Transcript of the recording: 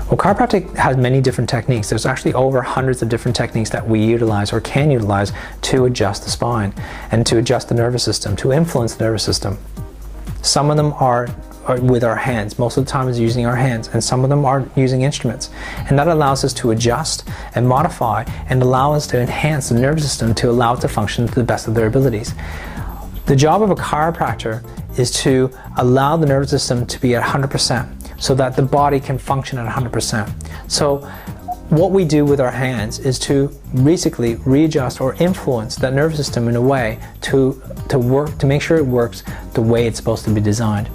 Well, chiropractic has many different techniques. There's actually over hundreds of different techniques that we utilize or can utilize to adjust the spine and to adjust the nervous system, to influence the nervous system. Some of them are with our hands. Most of the time is using our hands, and some of them are using instruments. And that allows us to adjust and modify and allow us to enhance the nervous system to allow it to function to the best of their abilities. The job of a chiropractor is to allow the nervous system to be at 100% so that the body can function at 100%. So what we do with our hands is to basically readjust or influence that nervous system in a way to work, to make sure it works the way it's supposed to be designed.